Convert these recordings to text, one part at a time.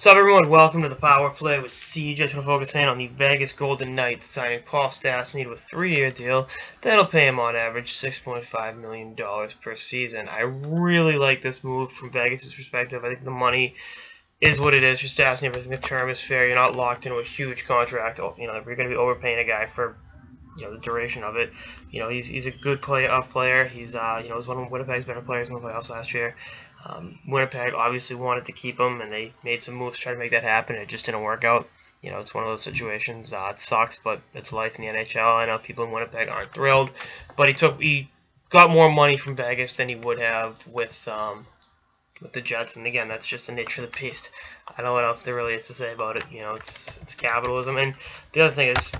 What's up, everyone? Welcome to the Power Play with CJ. Just want to focus in on the Vegas Golden Knights signing Paul Stastny to a 3-year deal that'll pay him on average $6.5 million per season. I really like this move from Vegas' perspective. I think the money is what it is for Stastny. I think the term is fair. You're not locked into a huge contract. You're going to be overpaying a guy for the duration of it. He's a good player. He's was one of Winnipeg's better players in the playoffs last year. Winnipeg obviously wanted to keep him, and they made some moves to try to make that happen. It just didn't work out. It's one of those situations. It sucks, but it's life in the NHL. I know people in Winnipeg aren't thrilled, but he got more money from Vegas than he would have with the Jets, and again, that's just the nature of the beast. I don't know what else there really is to say about it. It's capitalism. And the other thing is,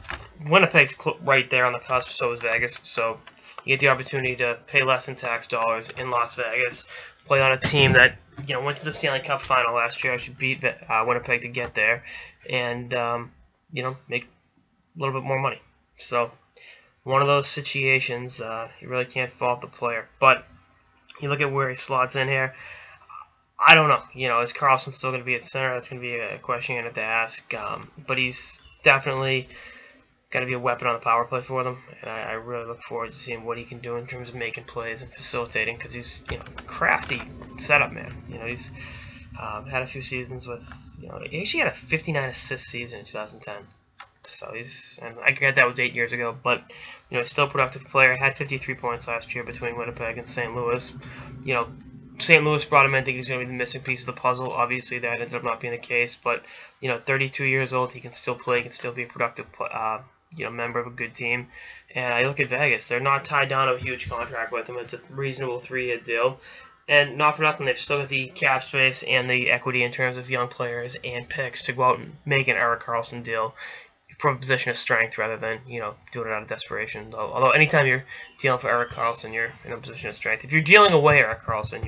Winnipeg's right there on the cusp, so is Vegas. So you get the opportunity to pay less in tax dollars in Las Vegas, play on a team that went to the Stanley Cup final last year. Actually beat Winnipeg to get there, and make a little bit more money. So one of those situations, you really can't fault the player. But you look at where he slots in here. I don't know. Is Karlsson still going to be at center? That's going to be a question you're going to have to ask. But he's definitely going to be a weapon on the power play for them, and I really look forward to seeing what he can do in terms of making plays and facilitating, because he's crafty setup man. He's had a few seasons with he actually had a 59 assist season in 2010. So and I get that was 8 years ago, but he's still a productive player. Had 53 points last year between Winnipeg and St. Louis. St. Louis brought him in thinking he was going to be the missing piece of the puzzle. Obviously, that ended up not being the case. But 32 years old, he can still play. He can still be a productive member of a good team. And I look at Vegas; they're not tied down to a huge contract with him. It's a reasonable 3-year deal. And not for nothing, they've still got the cap space and the equity in terms of young players and picks to go out and make an Erik Karlsson deal from a position of strength rather than doing it out of desperation. Although anytime you're dealing for Erik Karlsson, you're in a position of strength. If you're dealing away Erik Karlsson,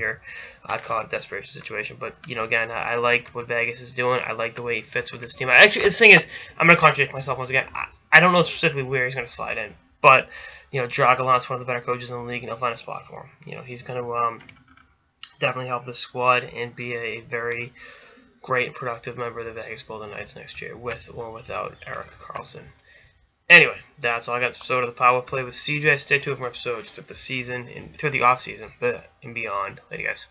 I'd call it a desperation situation. But again, I like what Vegas is doing. I like the way he fits with this team. The thing is, I'm going to contradict myself once again. I don't know specifically where he's going to slide in, but Dragolan's one of the better coaches in the league, and he'll find a spot for him. He's going to definitely help the squad and be a very great and productive member of the Vegas Golden Knights next year, with or without Erik Karlsson. Anyway, that's all I got this episode of the Power Play with CJ. Stay tuned for episodes throughout the season and through the off season and beyond. Later, guys.